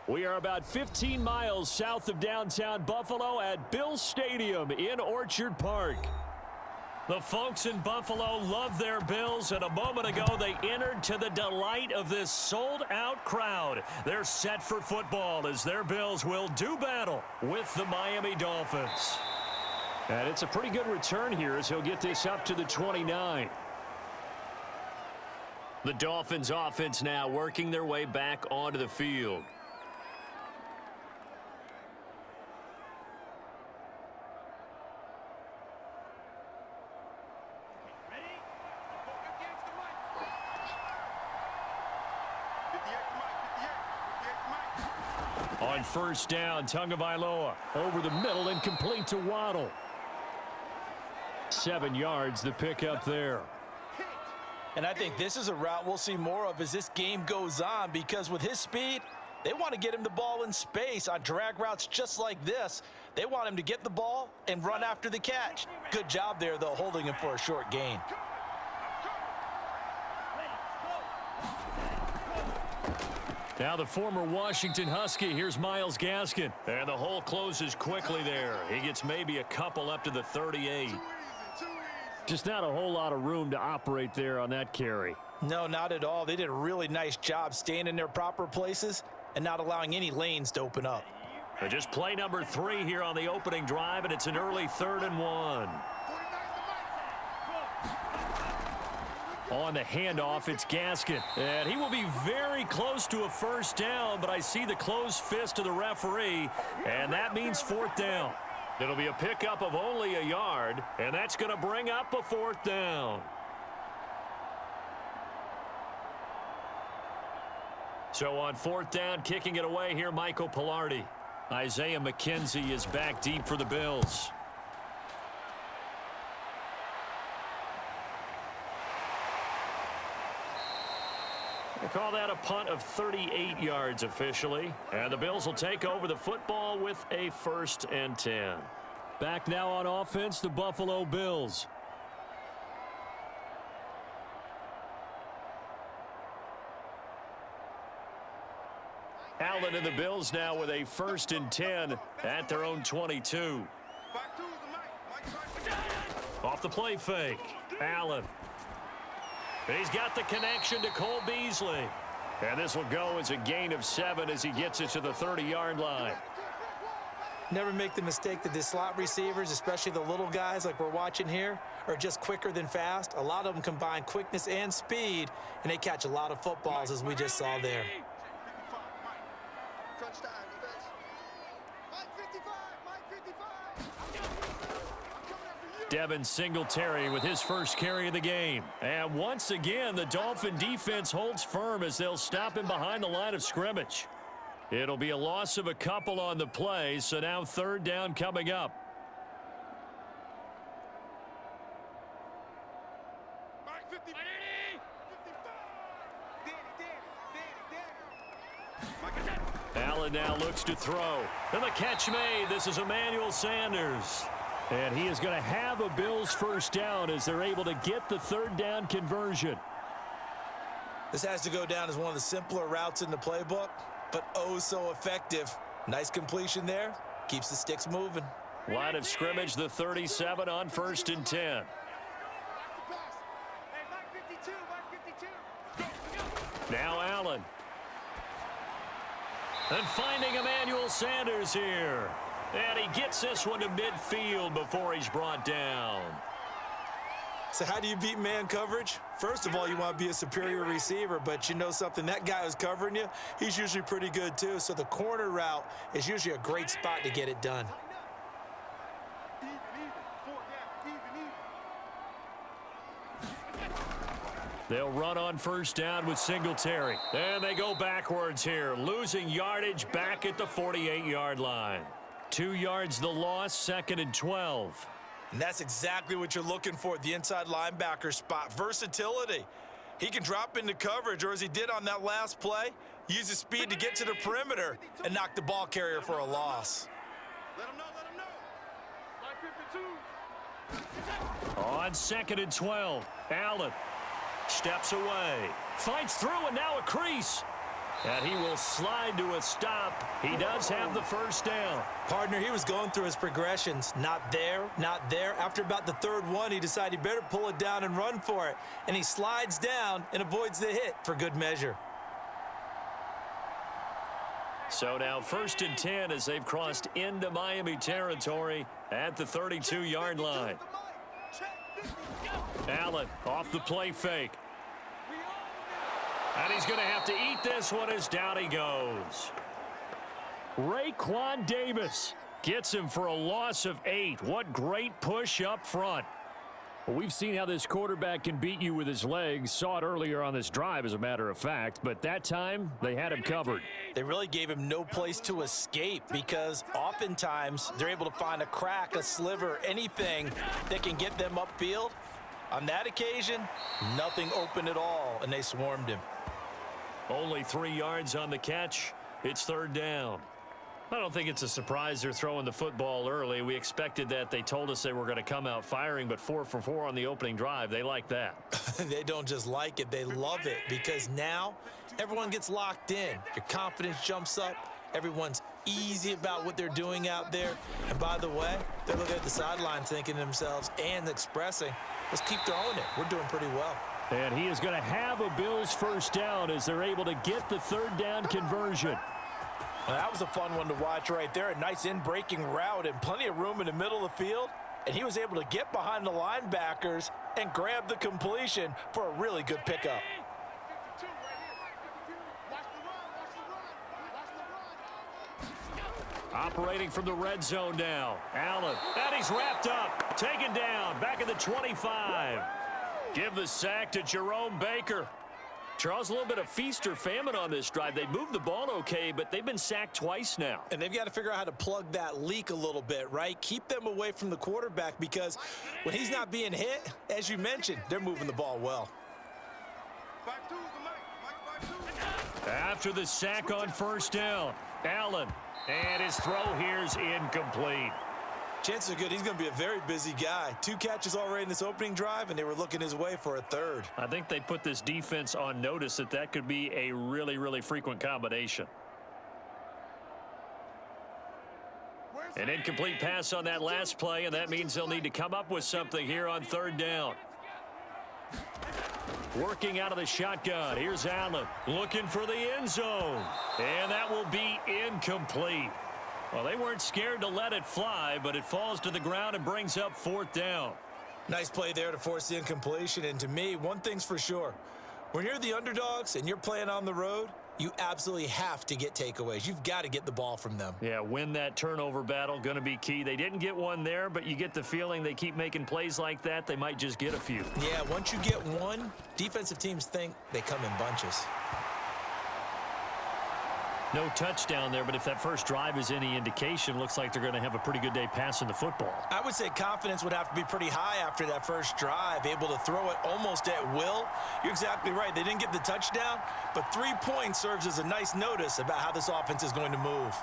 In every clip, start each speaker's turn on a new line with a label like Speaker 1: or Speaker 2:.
Speaker 1: We are about 15 miles south of downtown Buffalo at Bill Stadium in Orchard Park. The folks in Buffalo love their Bills, and a moment ago they entered to the delight of this sold-out crowd. They're set for football as their Bills will do battle with the Miami Dolphins. And it's a pretty good return here as he'll get this up to the 29. The Dolphins offense now working their way back onto the field. On first down, Tagovailoa over the middle and complete to Waddle. 7 yards, the pickup there.
Speaker 2: And I think this is a route we'll see more of as this game goes on, because with his speed, they want to get him the ball in space on drag routes just like this. They want him to get the ball and run after the catch. Good job there, though, holding him for a short gain.
Speaker 1: Now the former Washington Husky, here's Myles Gaskin. And the hole closes quickly there. He gets maybe a couple up to the 38. Just not a whole lot of room to operate there on that carry.
Speaker 2: No, not at all. They did a really nice job staying in their proper places and not allowing any lanes to open up.
Speaker 1: But just play number 3 here on the opening drive, and it's an early 3rd and 1. On the handoff, it's Gaskin. And he will be very close to a first down, but I see the closed fist of the referee, and that means 4th down. It'll be a pickup of only a yard, and that's going to bring up a 4th down. So on 4th down, kicking it away here, Michael Pilardi. Isaiah McKenzie is back deep for the Bills. They call that a punt of 38 yards officially. And the Bills will take over the football with a 1st and 10. Back now on offense, the Buffalo Bills. Allen and the Bills now with a 1st and 10 at their own 22. Off the play fake. Allen. He's got the connection to Cole Beasley. And this will go as a gain of 7 as he gets it to the 30-yard line.
Speaker 2: Never make the mistake that the slot receivers, especially the little guys like we're watching here, are just quicker than fast. A lot of them combine quickness and speed, and they catch a lot of footballs, as we just saw there.
Speaker 1: Devin Singletary with his first carry of the game. And once again, the Dolphin defense holds firm as they'll stop him behind the line of scrimmage. It'll be a loss of a couple on the play, so now 3rd down coming up. Allen now looks to throw. And the catch made. This is Emmanuel Sanders. And he is going to have a Bills 1st down as they're able to get the 3rd down conversion.
Speaker 2: This has to go down as one of the simpler routes in the playbook, but oh so effective. Nice completion there. Keeps the sticks moving.
Speaker 1: Line of scrimmage, the 37 on 1st and 10. Now Allen. And finding Emmanuel Sanders here. And he gets this one to midfield before he's brought down.
Speaker 2: So how do you beat man coverage? First of all, you want to be a superior receiver, but you know something, that guy who's covering you, he's usually pretty good too. So the corner route is usually a great spot to get it done.
Speaker 1: They'll run on 1st down with Singletary. And they go backwards here, losing yardage back at the 48-yard line. 2 yards the loss, 2nd and 12.
Speaker 2: And that's exactly what you're looking for at the inside linebacker spot. Versatility. He can drop into coverage, or as he did on that last play, use his speed to get to the perimeter and knock the ball carrier for a loss.
Speaker 3: Let him know, let him know.
Speaker 1: On 2nd and 12, Allen steps away, fights through, and now a crease. And he will slide to a stop. He does have the first down.
Speaker 2: Partner, he was going through his progressions. Not there, not there. After about the third one, he decided he better pull it down and run for it. And he slides down and avoids the hit for good measure.
Speaker 1: So now 1st and 10 as they've crossed into Miami territory at the 32-yard line. Allen off the play fake. And he's going to have to eat this one as down he goes. Raekwon Davis gets him for a loss of 8. What great push up front. Well, we've seen how this quarterback can beat you with his legs. Saw it earlier on this drive, as a matter of fact. But that time, they had him covered.
Speaker 2: They really gave him no place to escape because oftentimes they're able to find a crack, a sliver, anything that can get them upfield. On that occasion, nothing open at all, and they swarmed him.
Speaker 1: Only 3 yards on the catch. It's 3rd down. I don't think it's a surprise they're throwing the football early. We expected that. They told us they were going to come out firing, but 4 for 4 on the opening drive. They like that.
Speaker 2: They don't just like it, they love it, because now everyone gets locked in. Your confidence jumps up. Everyone's easy about what they're doing out there. And by the way, they're looking at the sideline thinking to themselves and expressing, let's keep throwing it. We're doing pretty well.
Speaker 1: And he is going to have a Bills first down as they're able to get the 3rd down conversion.
Speaker 2: Well, that was a fun one to watch right there. A nice in-breaking route and plenty of room in the middle of the field. And he was able to get behind the linebackers and grab the completion for a really good pickup.
Speaker 1: Operating from the red zone now. Allen. And he's wrapped up. Taken down. Back at the 25. Give the sack to Jerome Baker. Charles, a little bit of feast or famine on this drive. They moved the ball okay, but they've been sacked twice now.
Speaker 2: And they've got to figure out how to plug that leak a little bit, right? Keep them away from the quarterback because when he's not being hit, as you mentioned, they're moving the ball well.
Speaker 1: After the sack on 1st down, Allen. And his throw here's incomplete.
Speaker 2: Chances are good he's going to be a very busy guy. 2 catches already in this opening drive, and they were looking his way for a 3rd.
Speaker 1: I think they put this defense on notice that that could be a really, really frequent combination. An incomplete pass on that last play, and that means they'll need to come up with something here on 3rd down. Working out of the shotgun. Here's Allen looking for the end zone. And that will be incomplete. Well, they weren't scared to let it fly, but it falls to the ground and brings up 4th down.
Speaker 2: Nice play there to force the incompletion. And to me, one thing's for sure. When you're the underdogs and you're playing on the road, you absolutely have to get takeaways. You've got to get the ball from them.
Speaker 1: Yeah, win that turnover battle, going to be key. They didn't get one there, but you get the feeling they keep making plays like that, they might just get a few.
Speaker 2: Yeah, once you get one, defensive teams think they come in bunches.
Speaker 1: No touchdown there, but if that first drive is any indication, looks like they're going to have a pretty good day passing the football.
Speaker 2: I would say confidence would have to be pretty high after that first drive, able to throw it almost at will. You're exactly right. They didn't get the touchdown, but 3 points serves as a nice notice about how this offense is going to move.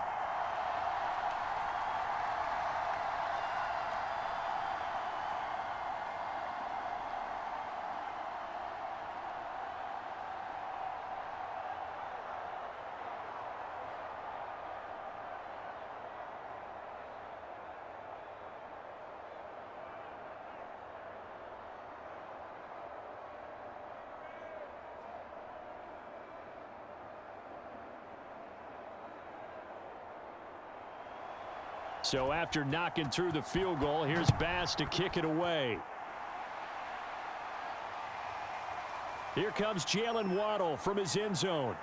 Speaker 1: So after knocking through the field goal, here's Bass to kick it away. Here comes Jalen Waddle from his end zone.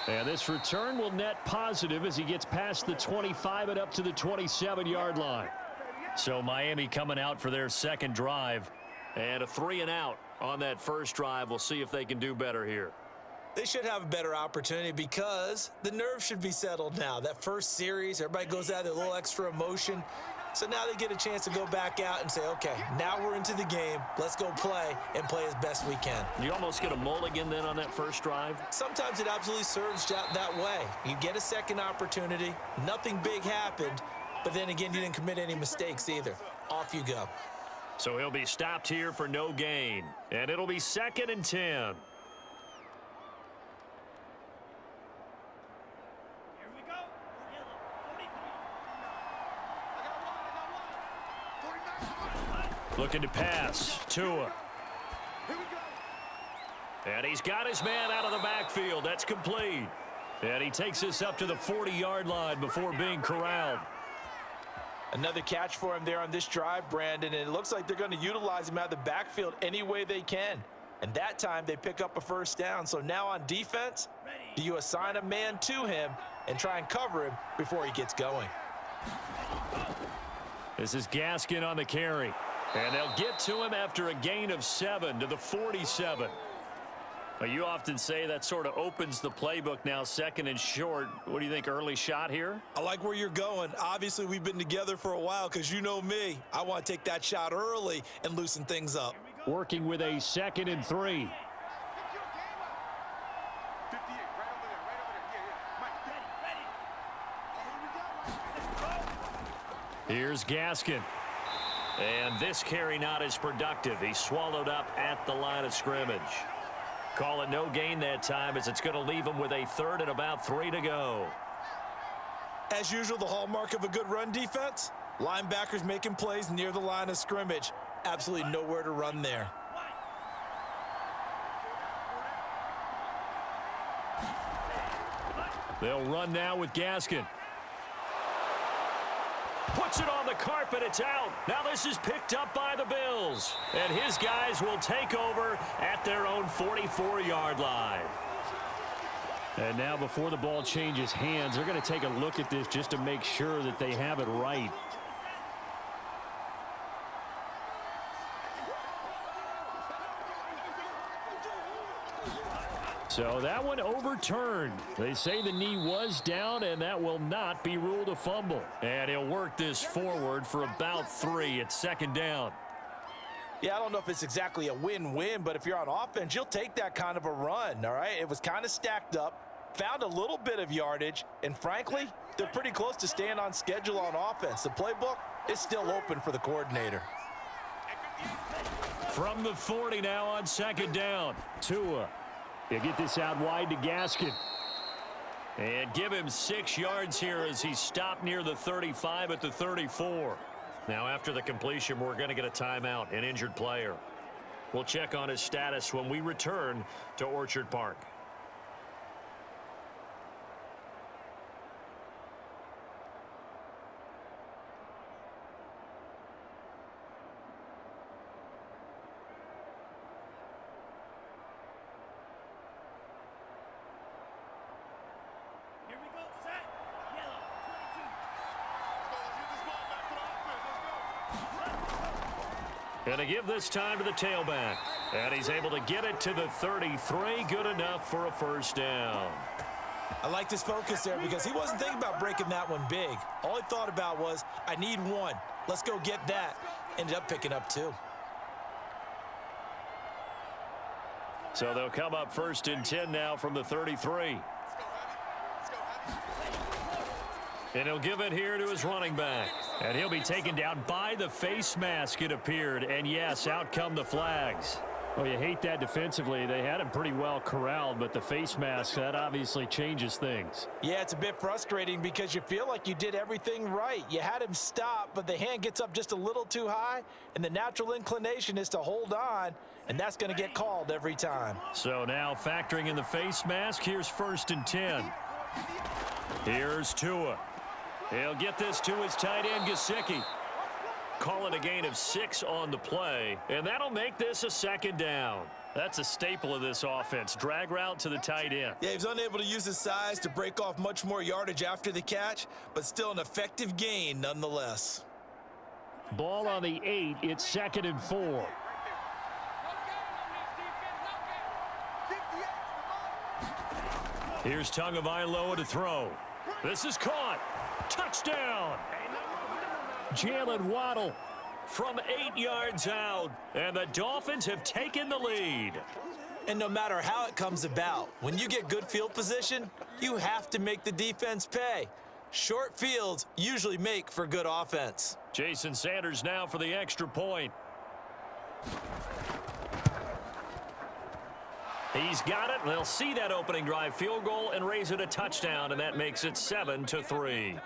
Speaker 1: And this return will net positive as he gets past the 25 and up to the 27-yard line. So Miami coming out for their 2nd drive. And a 3-and-out on that first drive. We'll see if they can do better here.
Speaker 2: They should have a better opportunity because the nerves should be settled now. That first series, everybody goes out with a little extra emotion. So now they get a chance to go back out and say, okay, now we're into the game. Let's go play and play as best we can.
Speaker 1: You almost get a mulligan then on that first drive?
Speaker 2: Sometimes it absolutely serves that way. You get a second opportunity. Nothing big happened. But then again, you didn't commit any mistakes either. Off you go.
Speaker 1: So he'll be stopped here for no gain. And it'll be 2nd and 10. Looking to pass. Tua. And he's got his man out of the backfield. That's complete. And he takes this up to the 40-yard line before being corralled.
Speaker 2: Another catch for him there on this drive, Brandon, and it looks like they're going to utilize him out of the backfield any way they can. And that time they pick up a first down. So now on defense, do you assign a man to him and try and cover him before he gets going?
Speaker 1: This is Gaskin on the carry. And they'll get to him after a gain of 7 to the 47. Well, you often say that sort of opens the playbook now, second and short. What do you think, early shot here?
Speaker 2: I like where you're going. Obviously, we've been together for a while because you know me. I want to take that shot early and loosen things up.
Speaker 1: Working with a 2nd and 3. Here's Gaskin. And this carry not as productive. He's swallowed up at the line of scrimmage. Call it no gain that time as it's going to leave him with a 3rd and about 3 to go.
Speaker 2: As usual, the hallmark of a good run defense, linebackers making plays near the line of scrimmage. Absolutely nowhere to run there.
Speaker 1: They'll run now with Gaskin. Puts it on the carpet. It's out. Now this is picked up by the Bills. And his guys will take over at their own 44-yard line. And now before the ball changes hands, they're going to take a look at this just to make sure that they have it right. So that one overturned. They say the knee was down, and that will not be ruled a fumble. And he'll work this forward for about 3 at 2nd down.
Speaker 2: Yeah, I don't know if it's exactly a win-win, but if you're on offense, you'll take that kind of a run, all right? It was kind of stacked up, found a little bit of yardage, and frankly, they're pretty close to staying on schedule on offense. The playbook is still open for the coordinator.
Speaker 1: From the 40 now on 2nd down. Tua. You get this out wide to Gaskin. And give him 6 yards here as he stopped near the 35 at the 34. Now after the completion, we're going to get a timeout, an injured player. We'll check on his status when we return to Orchard Park. Going to give this time to the tailback. And he's able to get it to the 33. Good enough for a first down.
Speaker 2: I liked his focus there because he wasn't thinking about breaking that one big. All he thought about was, I need 1. Let's go get that. Ended up picking up 2.
Speaker 1: So they'll come up 1st and 10 now from the 33. And he'll give it here to his running back. And he'll be taken down by the face mask, it appeared. And yes, out come the flags. Well, you hate that defensively. They had him pretty well corralled, but the face mask, that obviously changes things.
Speaker 2: Yeah, it's a bit frustrating because you feel like you did everything right. You had him stop, but the hand gets up just a little too high, and the natural inclination is to hold on, and that's going to get called every time.
Speaker 1: So now factoring in the face mask, here's 1st and 10. Here's Tua. He'll get this to his tight end, Gesicki. Call it a gain of 6 on the play, and that'll make this a 2nd down. That's a staple of this offense. Drag route to the tight end.
Speaker 2: Yeah, he was unable to use his size to break off much more yardage after the catch, but still an effective gain nonetheless.
Speaker 1: Ball on the 8. It's 2nd and 4. Here's Tagovailoa to throw. This is caught. Touchdown. Jalen Waddle from 8 yards out. And the Dolphins have taken the lead.
Speaker 2: And no matter how it comes about, when you get good field position, you have to make the defense pay. Short fields usually make for good offense.
Speaker 1: Jason Sanders now for the extra point. He's got it. They'll see that opening drive field goal and raise it a touchdown, and that makes it 7-3.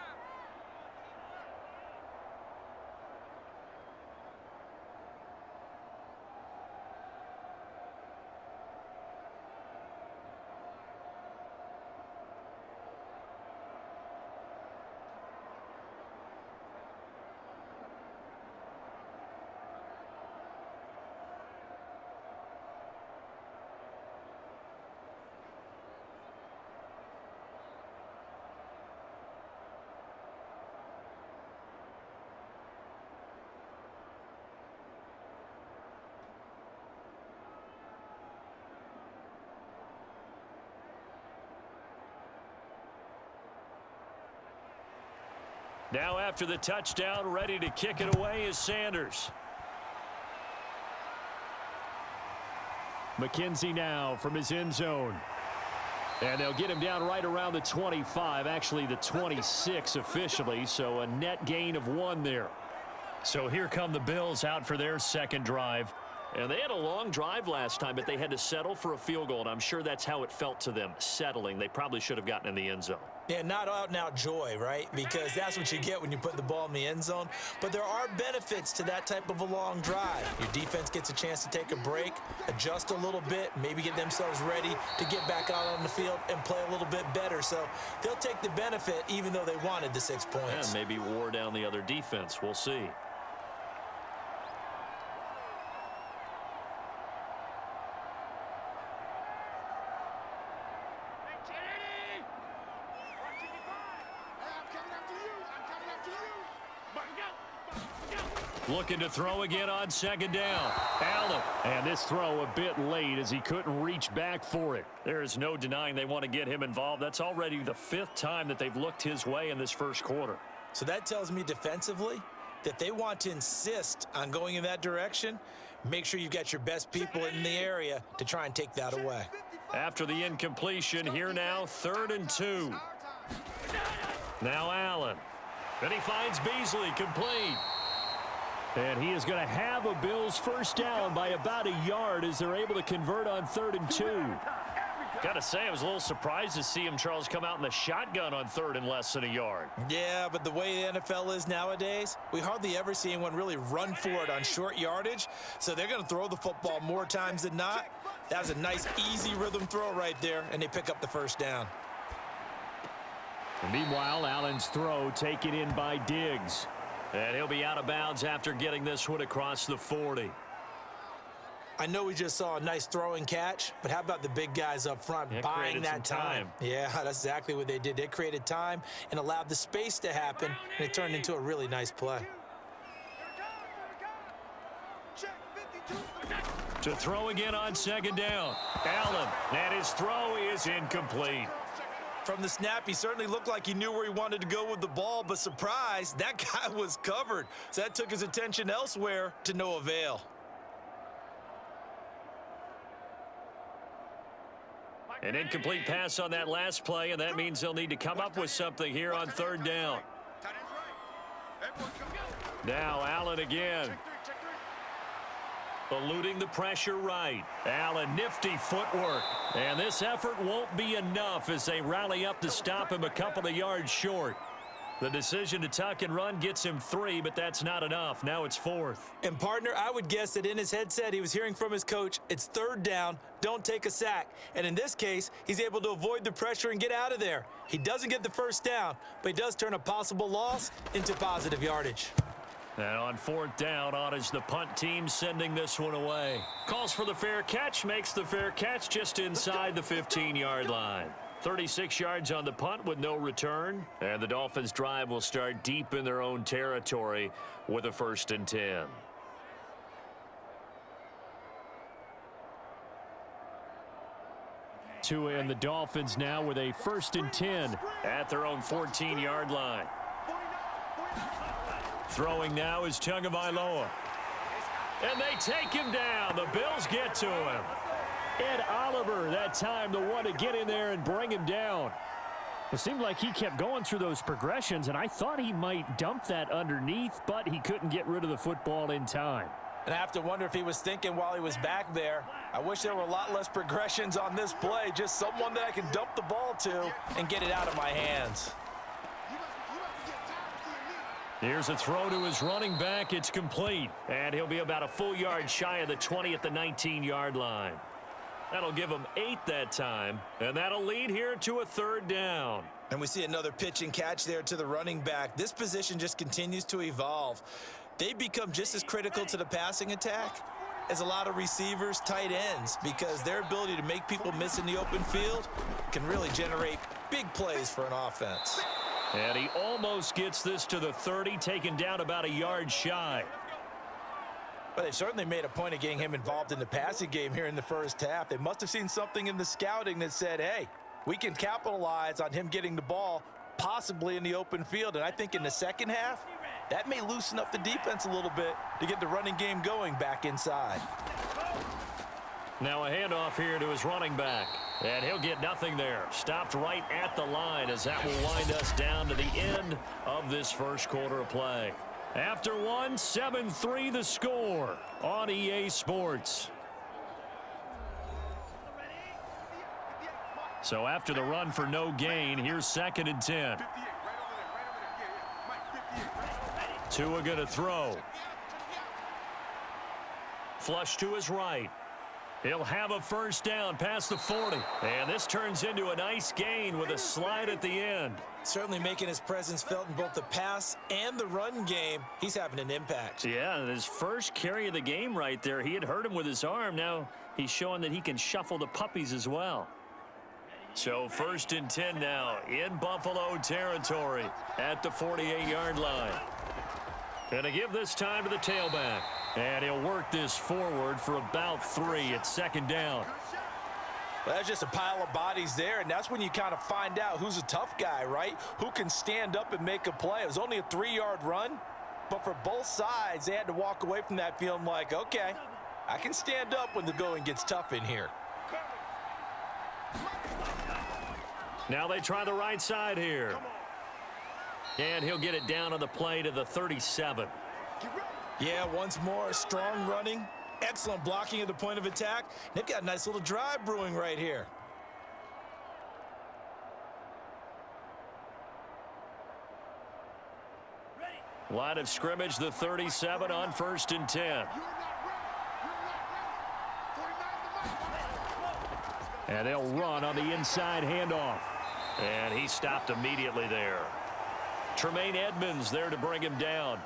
Speaker 1: Now after the touchdown, ready to kick it away is Sanders. McKenzie now from his end zone. And they'll get him down right around the 25, actually the 26 officially, so a net gain of 1 there. So here come the Bills out for their second drive. And they had a long drive last time, but they had to settle for a field goal, and I'm sure that's how it felt to them, settling. They probably should have gotten in the end zone.
Speaker 2: Yeah, not out-and-out joy, right? Because that's what you get when you put the ball in the end zone. But there are benefits to that type of a long drive. Your defense gets a chance to take a break, adjust a little bit, maybe get themselves ready to get back out on the field and play a little bit better. So they'll take the benefit even though they wanted the 6 points.
Speaker 1: And maybe wore down the other defense. We'll see. Looking to throw again on second down. Allen. And this throw a bit late as he couldn't reach back for it. There is no denying they want to get him involved. That's already the 5th time that they've looked his way in this first quarter.
Speaker 2: So that tells me defensively that they want to insist on going in that direction. Make sure you've got your best people in the area to try and take that away.
Speaker 1: After the incompletion, here now, 3rd and 2. Now Allen. And he finds Beasley complete. And he is going to have a Bills first down by about a yard as they're able to convert on 3rd and 2. Got to say, I was a little surprised to see him, Charles, come out in the shotgun on 3rd and less than a yard.
Speaker 2: Yeah, but the way the NFL is nowadays, we hardly ever see anyone really run for it on short yardage. So they're going to throw the football more times than not. That was a nice, easy rhythm throw right there, and they pick up the first down.
Speaker 1: And meanwhile, Allen's throw taken in by Diggs. And he'll be out of bounds after getting this one across the 40.
Speaker 2: I know we just saw a nice throwing catch, but how about the big guys up front buying that time? Yeah, that's exactly what they did. They created time and allowed the space to happen, and it turned into a really nice play.
Speaker 1: To throw again on second down. Allen, and his throw is incomplete.
Speaker 2: From the snap, he certainly looked like he knew where he wanted to go with the ball, but surprise, that guy was covered. So that took his attention elsewhere to no avail.
Speaker 1: An incomplete pass on that last play, and that means they'll need to come up with something here on 3rd down. Now Allen again. Eluding the pressure right. Allen, nifty footwork. And this effort won't be enough as they rally up to stop him a couple of yards short. The decision to tuck and run gets him 3, but that's not enough. Now it's 4th.
Speaker 2: And, partner, I would guess that in his headset he was hearing from his coach, it's 3rd down, don't take a sack. And in this case, he's able to avoid the pressure and get out of there. He doesn't get the first down, but he does turn a possible loss into positive yardage.
Speaker 1: And on 4th down, on is the punt team sending this one away. Calls for the fair catch, makes the fair catch just inside the 15-yard line. 36 yards on the punt with no return. And the Dolphins' drive will start deep in their own territory with a 1st and 10. Tua and the Dolphins now with a 1st and 10 at their own 14-yard line. Throwing now is Tagovailoa. And they take him down. The Bills get to him. Ed Oliver that time the one to get in there and bring him down. It seemed like he kept going through those progressions, and I thought he might dump that underneath, but he couldn't get rid of the football in time.
Speaker 2: And I have to wonder if he was thinking while he was back there, I wish there were a lot less progressions on this play, just someone that I can dump the ball to and get it out of my hands.
Speaker 1: Here's a throw to his running back. It's complete. And he'll be about a full yard shy of the 20 at the 19-yard line. That'll give him 8 that time. And that'll lead here to a 3rd down.
Speaker 2: And we see another pitch and catch there to the running back. This position just continues to evolve. They become just as critical to the passing attack as a lot of receivers, tight ends, because their ability to make people miss in the open field can really generate big plays for an offense.
Speaker 1: And he almost gets this to the 30, taken down about a yard shy.
Speaker 2: But they've certainly made a point of getting him involved in the passing game here in the first half. They must have seen something in the scouting that said, hey, we can capitalize on him getting the ball possibly in the open field. And I think in the second half, that may loosen up the defense a little bit to get the running game going back inside.
Speaker 1: Now a handoff here to his running back. And he'll get nothing there. Stopped right at the line as that will wind us down to the end of this first quarter of play. After one, 7-3 the score on EA Sports. So after the run for no gain, here's 2nd and 10. Tua going to throw. Flush to his right. He'll have a first down past the 40. And this turns into a nice gain with a slide at the end.
Speaker 2: Certainly making his presence felt in both the pass and the run game. He's having an impact.
Speaker 1: Yeah, and his first carry of the game right there, he had hurt him with his arm. Now he's showing that he can shuffle the puppies as well. So 1st and 10 now in Buffalo territory at the 48-yard line. And to give this time to the tailback. And he'll work this forward for about 3 at 2nd down.
Speaker 2: Well, that's just a pile of bodies there, and that's when you kind of find out who's a tough guy, right? Who can stand up and make a play. It was only a 3-yard run, but for both sides, they had to walk away from that feeling like, okay, I can stand up when the going gets tough in here.
Speaker 1: Now they try the right side here. And he'll get it down on the play to the 37.
Speaker 2: Yeah, once more, strong running, excellent blocking at the point of attack. They've got a nice little drive brewing right here.
Speaker 1: Line of scrimmage, the 37 on 1st and 10. And they'll run on the inside handoff. And he stopped immediately there. Tremaine Edmonds there to bring him down.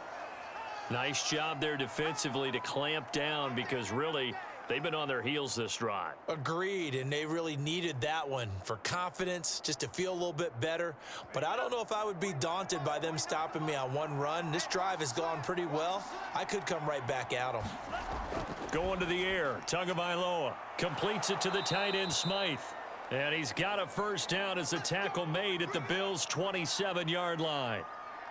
Speaker 1: Nice job there defensively to clamp down because really they've been on their heels this drive.
Speaker 2: Agreed, and they really needed that one for confidence, just to feel a little bit better. But I don't know if I would be daunted by them stopping me on one run. This drive has gone pretty well. I could come right back at them.
Speaker 1: Going to the air, Tagovailoa completes it to the tight end Smythe. And he's got a first down as the tackle made at the Bills' 27-yard line.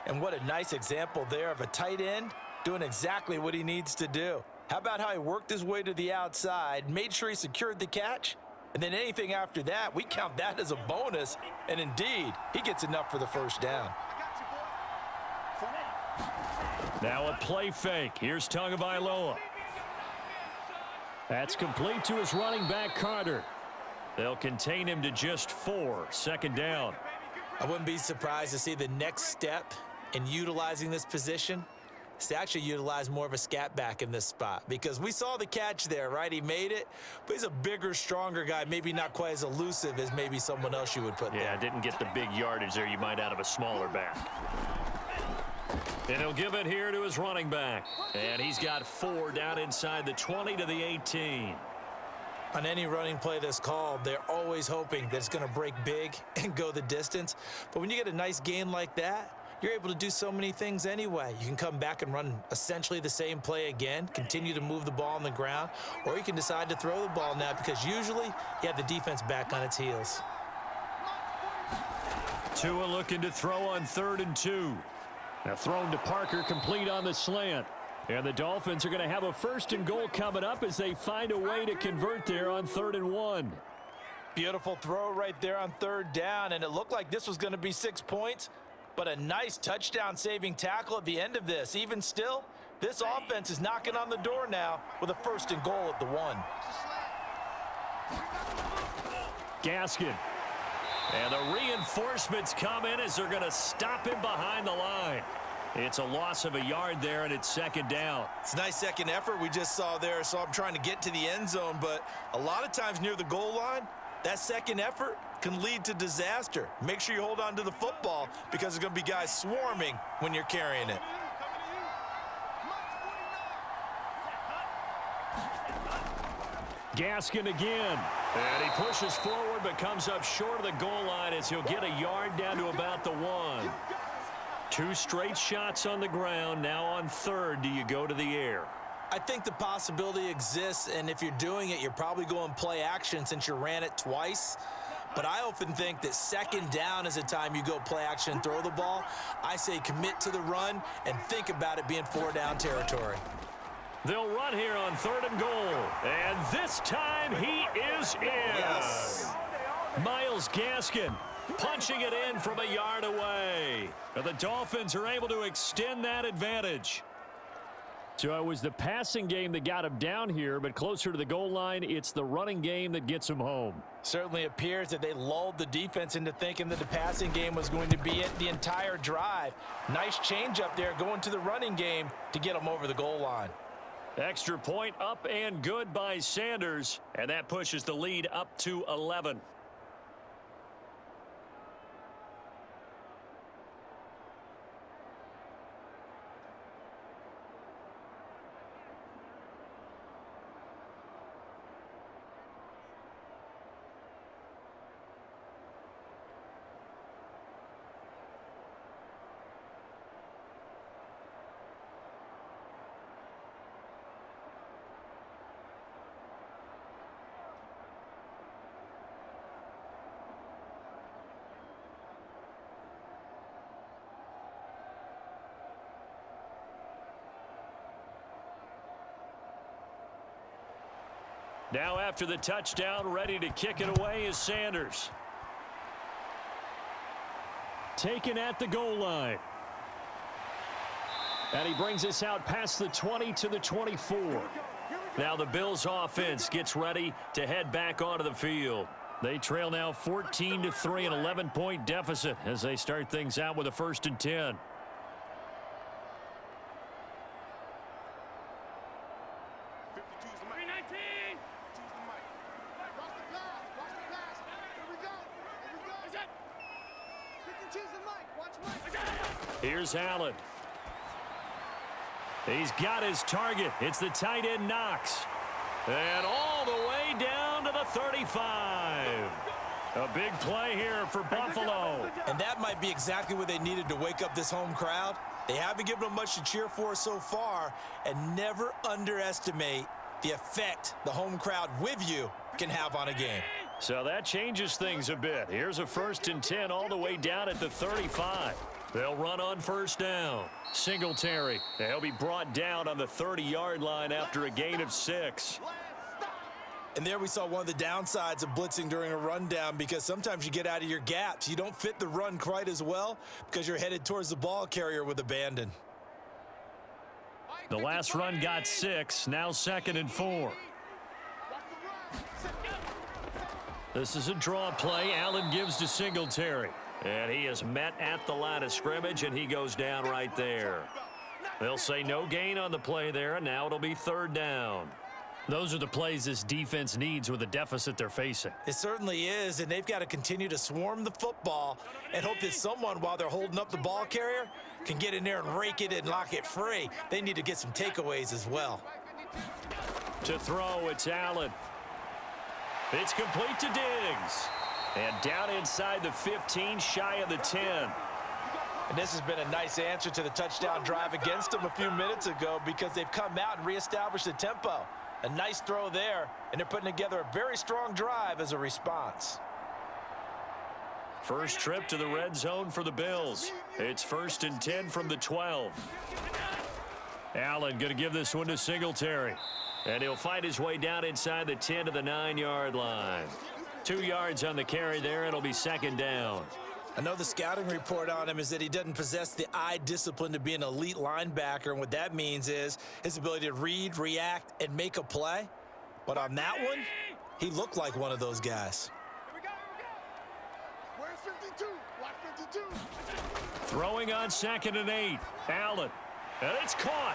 Speaker 2: And what a nice example there of a tight end doing exactly what he needs to do. How about how he worked his way to the outside, made sure he secured the catch, and then anything after that, we count that as a bonus. And indeed, he gets enough for the first down.
Speaker 1: Now a play fake. Here's Tagovailoa. That's complete to his running back, Carter. They'll contain him to just 4, 2nd down.
Speaker 2: I wouldn't be surprised to see the next step in utilizing this position is to actually utilize more of a scat back in this spot, because we saw the catch there, right? He made it, but he's a bigger, stronger guy, maybe not quite as elusive as maybe someone else you would put there.
Speaker 1: Yeah, didn't get the big yardage there you might out of a smaller back. And he'll give it here to his running back. And he's got 4 down inside the 20 to the 18.
Speaker 2: On any running play that's called, they're always hoping that it's going to break big and go the distance. But when you get a nice gain like that, you're able to do so many things anyway. You can come back and run essentially the same play again, continue to move the ball on the ground, or you can decide to throw the ball now because usually you have the defense back on its heels.
Speaker 1: Tua looking to throw on 3rd and 2. Now thrown to Parker, complete on the slant. And the Dolphins are going to have a 1st and goal coming up as they find a way to convert there on 3rd and 1.
Speaker 2: Beautiful throw right there on 3rd down, and it looked like this was going to be 6 points, but a nice touchdown-saving tackle at the end of this. Even still, this offense is knocking on the door now with a 1st and goal at the 1.
Speaker 1: Gaskin. And the reinforcements come in as they're going to stop him behind the line. It's a loss of a yard there, and it's 2nd down.
Speaker 2: It's a nice second effort we just saw there. So I'm trying to get to the end zone, but a lot of times near the goal line, that second effort can lead to disaster. Make sure you hold on to the football because there's going to be guys swarming when you're carrying it.
Speaker 1: Gaskin again. And he pushes forward but comes up short of the goal line as he'll get a yard down to about the 1. 2 straight shots on the ground. Now on 3rd, do you go to the air?
Speaker 2: I think the possibility exists, and if you're doing it, you're probably going play action since you ran it twice. But I often think that second down is a time you go play action and throw the ball. I say commit to the run and think about it being 4-down territory.
Speaker 1: They'll run here on 3rd and goal. And this time he is in.
Speaker 2: Yes.
Speaker 1: Myles Gaskin punching it in from a yard away. And the Dolphins are able to extend that advantage. So it was the passing game that got him down here, but closer to the goal line, it's the running game that gets him home.
Speaker 2: Certainly appears that they lulled the defense into thinking that the passing game was going to be it the entire drive. Nice change up there going to the running game to get them over the goal line.
Speaker 1: Extra point up and good by Sanders, and that pushes the lead up to 11. Now after the touchdown, ready to kick it away is Sanders. Taken at the goal line. And he brings us out past the 20 to the 24. Now the Bills offense gets ready to head back onto the field. They trail now 14-3, an 11-point deficit as they start things out with a 1st and 10. Here's Allen. He's got his target. It's the tight end Knox. And all the way down to the 35. A big play here for Buffalo.
Speaker 2: And that might be exactly what they needed to wake up this home crowd. They haven't given them much to cheer for so far, and never underestimate the effect the home crowd with you can have on a game.
Speaker 1: So that changes things a bit. Here's a 1st and 10 all the way down at the 35. They'll run on 1st down. Singletary. He'll be brought down on the 30-yard line after a gain of 6.
Speaker 2: And there we saw one of the downsides of blitzing during a rundown, because sometimes you get out of your gaps. You don't fit the run quite as well because you're headed towards the ball carrier with abandon.
Speaker 1: The last run got 6. Now 2nd and 4. This is a draw play. Allen gives to Singletary. And he is met at the line of scrimmage, and he goes down right there. They'll say no gain on the play there, and now it'll be 3rd down. Those are the plays this defense needs with the deficit they're facing.
Speaker 2: It certainly is, and they've got to continue to swarm the football and hope that someone, while they're holding up the ball carrier, can get in there and rake it and lock it free. They need to get some takeaways as well.
Speaker 1: To throw, it's Allen. It's complete to Diggs. And down inside the 15, shy of the 10.
Speaker 2: And this has been a nice answer to the touchdown drive against them a few minutes ago, because they've come out and reestablished the tempo. A nice throw there, and they're putting together a very strong drive as a response.
Speaker 1: First trip to the red zone for the Bills. It's 1st and 10 from the 12. Allen going to give this one to Singletary. And he'll fight his way down inside the 10 to the 9-yard line. 2 yards on the carry there. It'll be 2nd down.
Speaker 2: I know the scouting report on him is that he doesn't possess the eye discipline to be an elite linebacker, and what that means is his ability to read, react, and make a play. But on that one, he looked like one of those guys.
Speaker 3: Where's 52? Watch 52.
Speaker 1: Throwing on 2nd and 8. Allen. And it's caught.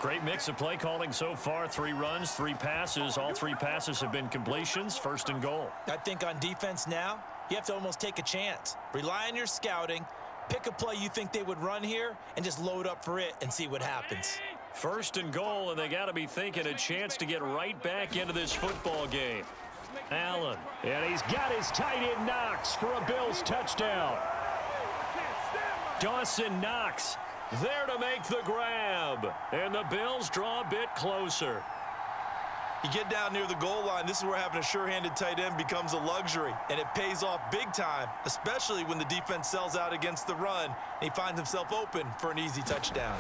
Speaker 1: Great mix of play calling so far. 3 runs, 3 passes. All 3 passes have been completions. 1st and goal.
Speaker 2: I think on defense now, you have to almost take a chance. Rely on your scouting. Pick a play you think they would run here and just load up for it and see what happens.
Speaker 1: 1st and goal, and they got to be thinking a chance to get right back into this football game. Allen, and he's got his tight end Knox for a Bills touchdown. Dawson Knox there to make the grab, and the Bills draw a bit closer.
Speaker 2: You get down near the goal line, this is where having a sure-handed tight end becomes a luxury, and it pays off big time, especially when the defense sells out against the run, and he finds himself open for an easy touchdown.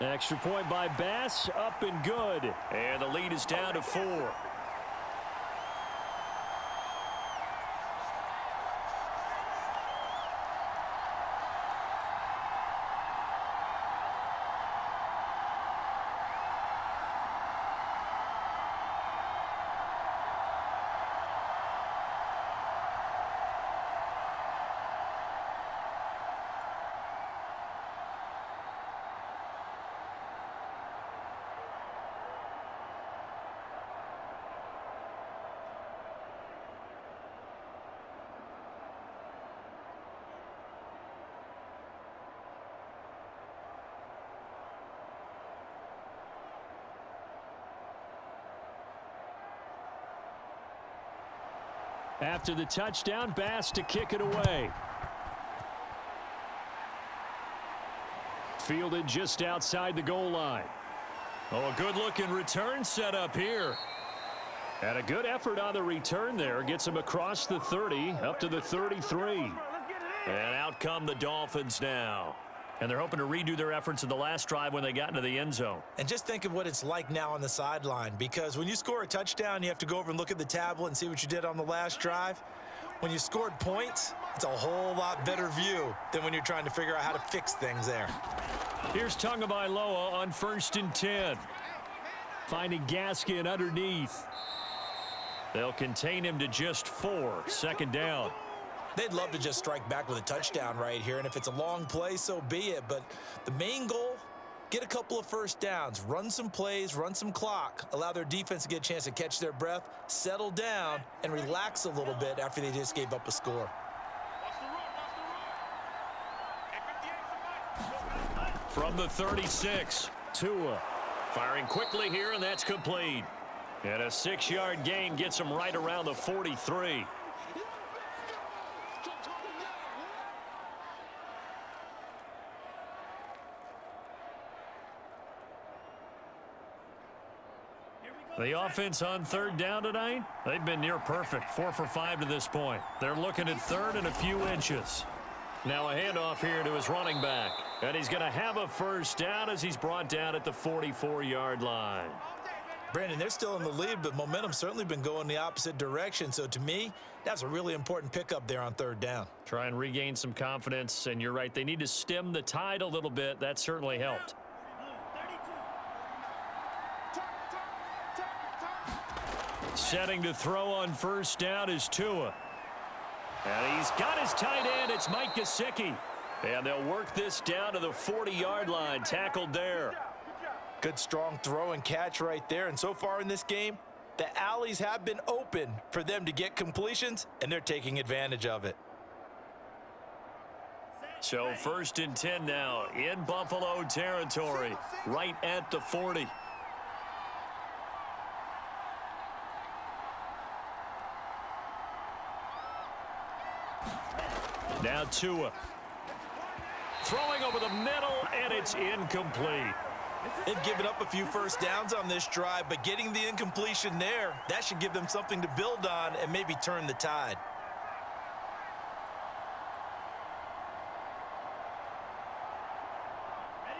Speaker 1: Extra point by Bass, up and good. And the lead is down to 4. After the touchdown, Bass to kick it away. Fielded just outside the goal line. Oh, a good-looking return set up here. And a good effort on the return there. Gets him across the 30, up to the 33. And out come the Dolphins now. And they're hoping to redo their efforts in the last drive when they got into the end zone.
Speaker 2: And just think of what it's like now on the sideline, because when you score a touchdown, you have to go over and look at the tablet and see what you did on the last drive. When you scored points, it's a whole lot better view than when you're trying to figure out how to fix things there.
Speaker 1: Here's Tagovailoa on 1st and 10. Finding Gaskin underneath. They'll contain him to just 4. 2nd down.
Speaker 2: They'd love to just strike back with a touchdown right here, and if it's a long play, so be it. But the main goal, get a couple of first downs, run some plays, run some clock, allow their defense to get a chance to catch their breath, settle down, and relax a little bit after they just gave up a score.
Speaker 1: From the 36, Tua firing quickly here, and that's complete. And a 6-yard gain gets him right around the 43. The offense on 3rd down tonight, they've been near perfect. 4 for 5 to this point. They're looking at 3rd and a few inches. Now a handoff here to his running back. And he's going to have a 1st down as he's brought down at the 44-yard line.
Speaker 2: Brandon, they're still in the lead, but momentum's certainly been going the opposite direction. So to me, that's a really important pickup there on 3rd down. Try
Speaker 1: and regain some confidence, and you're right. They need to stem the tide a little bit. That certainly helped. Setting to throw on 1st down is Tua. And he's got his tight end. It's Mike Gesicki. And they'll work this down to the 40-yard line. Tackled there.
Speaker 2: Good strong throw and catch right there. And so far in this game, the alleys have been open for them to get completions, and they're taking advantage of it.
Speaker 1: So 1st and 10 now in Buffalo territory, right at the 40. Now Tua. Throwing over the middle, and it's incomplete.
Speaker 2: They've given up a few first downs on this drive, but getting the incompletion there, that should give them something to build on and maybe turn the tide.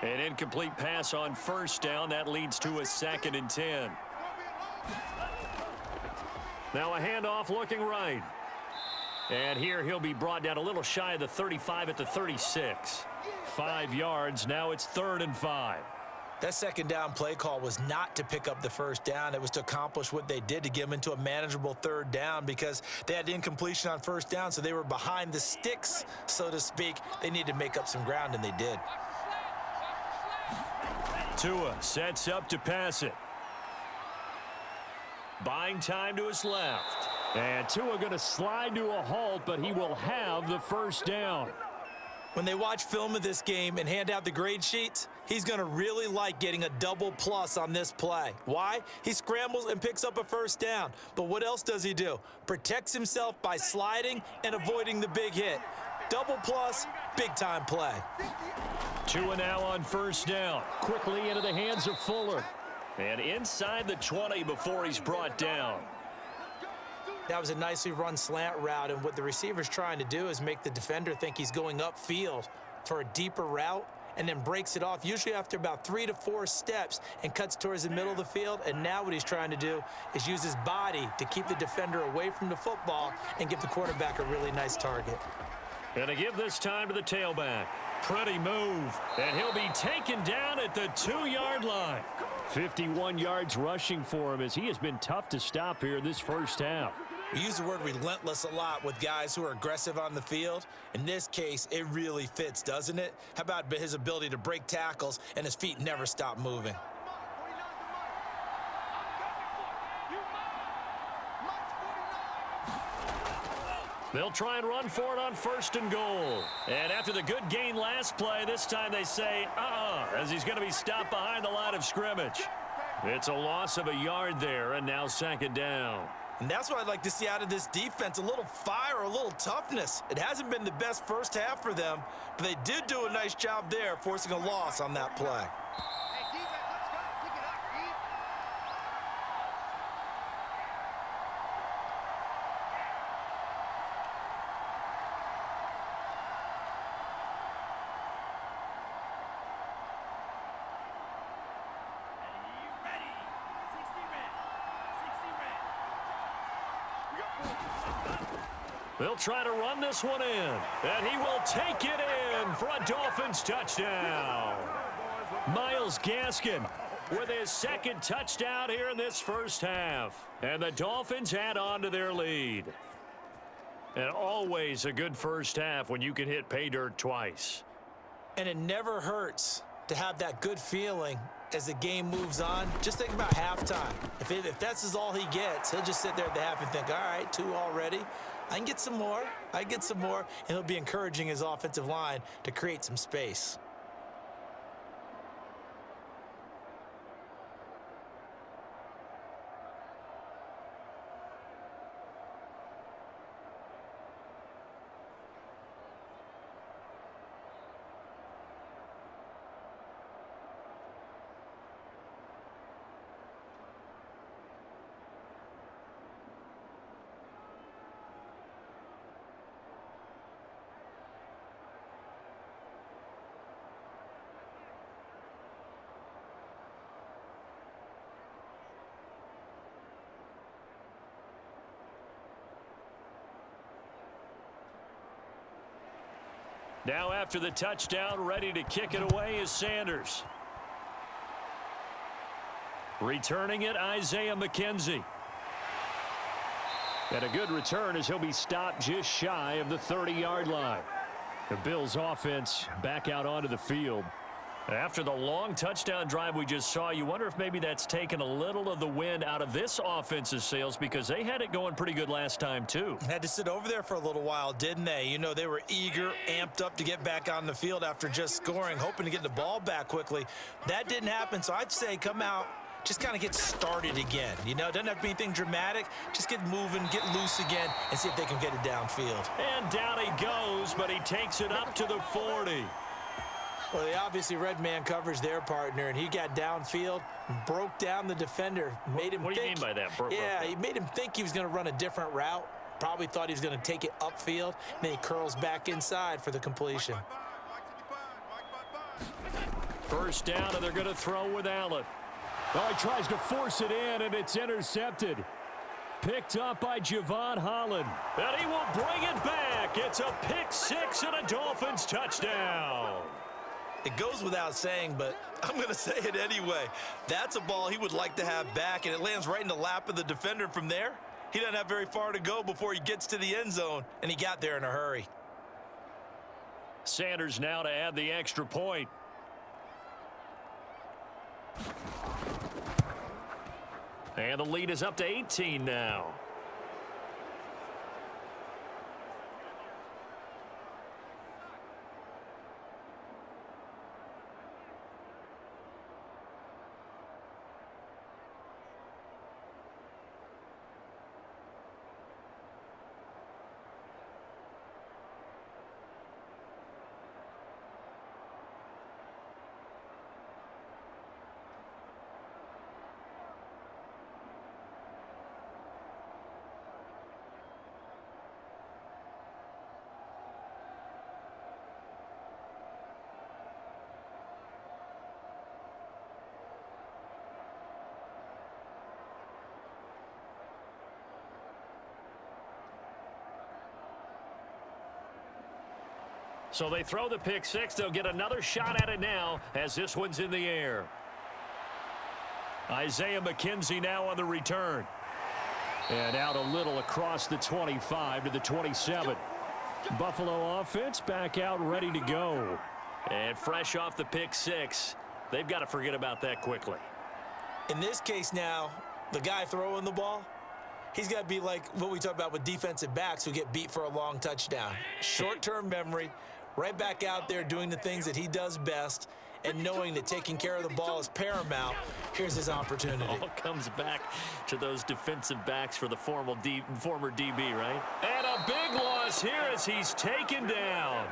Speaker 1: An incomplete pass on 1st down. That leads to a 2nd and 10. Now a handoff looking right. And here he'll be brought down a little shy of the 35 at the 36. 5 yards. Now it's 3rd and 5.
Speaker 2: That 2nd down play call was not to pick up the 1st down. It was to accomplish what they did, to get them into a manageable 3rd down, because they had incompletion on 1st down, so they were behind the sticks, so to speak. They needed to make up some ground, and they did.
Speaker 1: Tua sets up to pass it. Buying time to his left. And Tua going to slide to a halt, but he will have the 1st down.
Speaker 2: When they watch film of this game and hand out the grade sheets, he's going to really like getting a double plus on this play. Why? He scrambles and picks up a 1st down. But what else does he do? Protects himself by sliding and avoiding the big hit. Double plus, big time play.
Speaker 1: Tua now on 1st down. Quickly into the hands of Fuller. And inside the 20 before he's brought down.
Speaker 2: That was a nicely run slant route, and what the receiver's trying to do is make the defender think he's going upfield for a deeper route, and then breaks it off, usually after about 3 to 4 steps, and cuts towards the middle of the field. And now what he's trying to do is use his body to keep the defender away from the football and give the quarterback a really nice target.
Speaker 1: Gonna give this time to the tailback. Pretty move, and he'll be taken down at the 2-yard line. 51 yards rushing for him, as he has been tough to stop here this first half.
Speaker 2: We use the word relentless a lot with guys who are aggressive on the field. In this case, it really fits, doesn't it? How about his ability to break tackles and his feet never stop moving?
Speaker 1: They'll try and run for it on 1st and goal. And after the good gain last play, this time they say, as he's going to be stopped behind the line of scrimmage. It's a loss of a yard there, and now 2nd down.
Speaker 2: And that's what I'd like to see out of this defense, a little fire, a little toughness. It hasn't been the best first half for them, but they did do a nice job there, forcing a loss on that play.
Speaker 1: They'll try to run this one in, and he will take it in for a Dolphins touchdown. Myles Gaskin with his 2nd touchdown here in this first half. And the Dolphins add on to their lead. And always a good first half when you can hit pay dirt twice.
Speaker 2: And it never hurts to have that good feeling as the game moves on. Just think about halftime. If that's all he gets, he'll just sit there at the half and think, all right, 2 already. I can get some more. I get some more. And he'll be encouraging his offensive line to create some space.
Speaker 1: Now after the touchdown, ready to kick it away is Sanders. Returning it, Isaiah McKenzie. And a good return as he'll be stopped just shy of the 30-yard line. The Bills offense back out onto the field. After the long touchdown drive we just saw, you wonder if maybe that's taken a little of the wind out of this offense's sails, because they had it going pretty good last time too.
Speaker 2: Had to sit over there for a little while, didn't they? You know, they were eager, amped up to get back on the field after just scoring, hoping to get the ball back quickly. That didn't happen, so I'd say come out, just kind of get started again. You know, it doesn't have to be anything dramatic. Just get moving, get loose again, and see if they can get it downfield.
Speaker 1: And down he goes, but he takes it up to the 40.
Speaker 2: Well, they obviously read man coverage their partner, and he got downfield and broke down the defender. Made him
Speaker 1: what do you
Speaker 2: think,
Speaker 1: mean by that?
Speaker 2: He made him think he was going to run a different route. Probably thought he was going to take it upfield, and then he curls back inside for the completion.
Speaker 1: First down, and they're going to throw with Allen. Oh, he tries to force it in, and it's intercepted. Picked up by Javon Holland. And he will bring it back. It's a pick-6 and a Dolphins touchdown.
Speaker 2: It goes without saying, but I'm going to say it anyway. That's a ball he would like to have back, and it lands right in the lap of the defender. From there, he doesn't have very far to go before he gets to the end zone, and he got there in a hurry.
Speaker 1: Sanders now to add the extra point. And the lead is up to 18 now. So they throw the pick six. They'll get another shot at it now as this one's in the air. Isaiah McKenzie now on the return. And out a little across the 25 to the 27. Buffalo offense back out ready to go. And fresh off the pick six, they've got to forget about that quickly.
Speaker 2: In this case now, the guy throwing the ball, he's got to be like what we talk about with defensive backs who get beat for a long touchdown. Short-term memory, right back out there doing the things that he does best, and knowing that taking care of the ball is paramount. Here's his opportunity.
Speaker 1: All comes back to those defensive backs for the former DB, right? And a big loss here as he's taken down.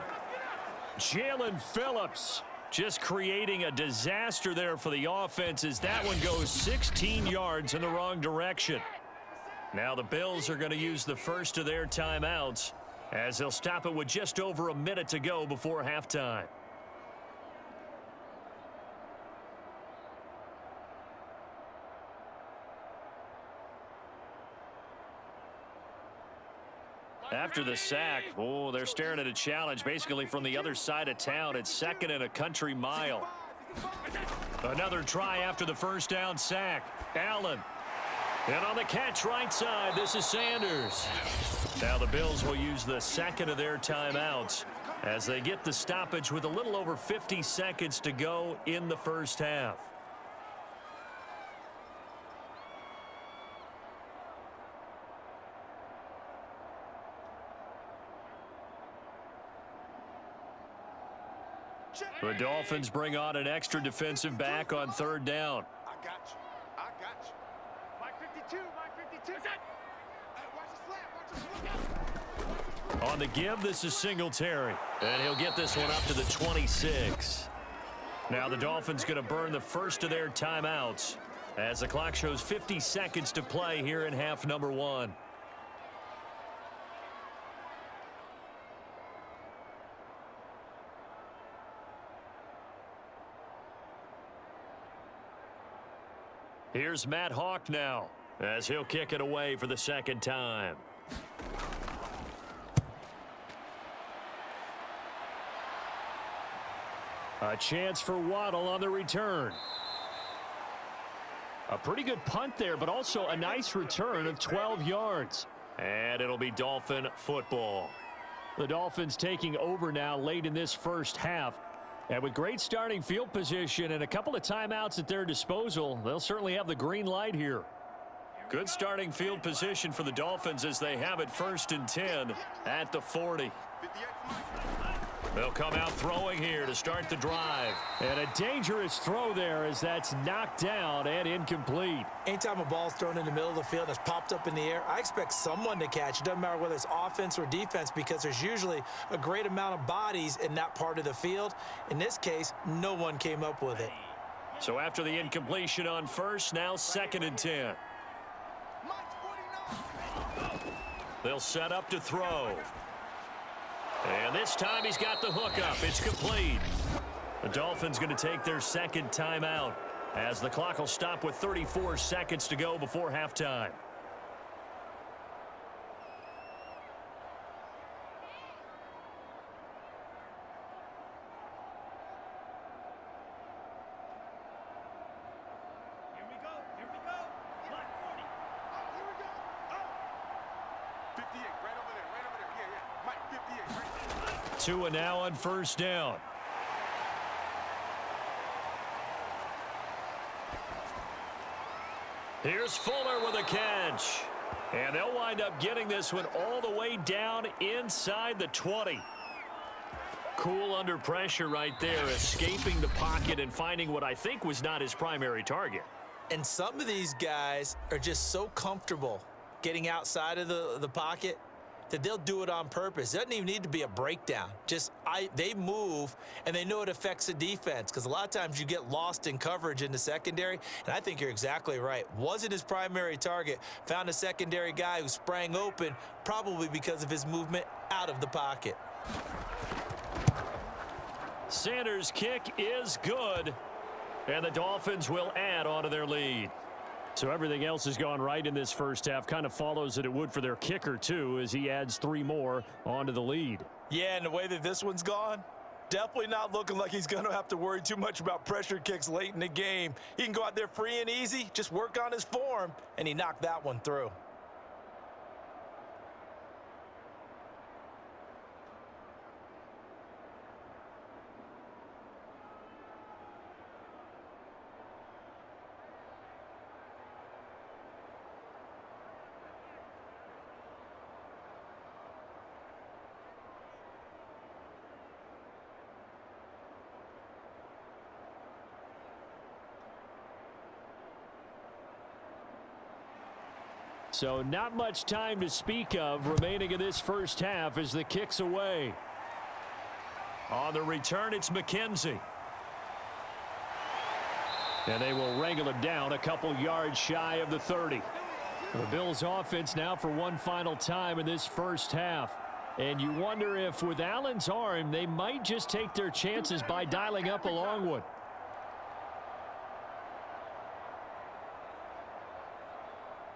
Speaker 1: Jalen Phillips just creating a disaster there for the offense as that one goes 16 yards in the wrong direction. Now the Bills are going to use the first of their timeouts as they'll stop it with just over a minute to go before halftime. After the sack, oh, they're staring at a challenge basically from the other side of town. It's second and a country mile. Another try after the first down sack. Allen. And on the catch right side, this is Sanders. Now the Bills will use the second of their timeouts as they get the stoppage with a little over 50 seconds to go in the first half. The Dolphins bring on an extra defensive back on third down.
Speaker 3: I got you. I got you. Mike 52. Mike 52. Hey, watch the slap. Watch the
Speaker 1: On the give, this is Singletary. And he'll get this one up to the 26. Now the Dolphins going to burn the first of their timeouts as the clock shows 50 seconds to play here in half number one. Here's Matt Hawk now as he'll kick it away for the second time. A chance for Waddle on the return. A pretty good punt there, but also a nice return of 12 yards. And it'll be Dolphin football. The Dolphins taking over now late in this first half. And with great starting field position and a couple of timeouts at their disposal, they'll certainly have the green light here. Good starting field position for the Dolphins as they have it first and 10 at the 40. They'll come out throwing here to start the drive. And a dangerous throw there as that's knocked down and incomplete.
Speaker 2: Anytime a ball's thrown in the middle of the field that's popped up in the air, I expect someone to catch. It doesn't matter whether it's offense or defense because there's usually a great amount of bodies in that part of the field. In this case, no one came up with it.
Speaker 1: So after the incompletion on first, now second and 10. They'll set up to throw. And this time he's got the hook up. It's complete. The Dolphins going to take their second timeout as the clock will stop with 34 seconds to go before halftime.
Speaker 3: Here we go. Block 40. Oh, here we go. Oh. 58, right over there. Yeah. Mike, 58, right there.
Speaker 1: Tua now on first down. Here's Fuller with a catch. And they'll wind up getting this one all the way down inside the 20. Cool under pressure right there, escaping the pocket and finding what I think was not his primary target.
Speaker 2: And some of these guys are just so comfortable getting outside of the pocket that they'll do it on purpose. It doesn't even need to be a breakdown. They move, and they know it affects the defense because a lot of times you get lost in coverage in the secondary, and I think you're exactly right. Wasn't his primary target. Found a secondary guy who sprang open, probably because of his movement out of the pocket.
Speaker 1: Sanders' kick is good, and the Dolphins will add on to their lead. So everything else has gone right in this first half. Kind of follows that it would for their kicker, too, as he adds 3 more onto the lead.
Speaker 2: Yeah, and the way that this one's gone, definitely not looking like he's going to have to worry too much about pressure kicks late in the game. He can go out there free and easy, just work on his form, and he knocked that one through.
Speaker 1: So not much time to speak of remaining in this first half as the kick's away. On the return, it's McKenzie. And they will wrangle him down a couple yards shy of the 30. The Bills offense now for one final time in this first half. And you wonder if with Allen's arm, they might just take their chances by dialing up a long one.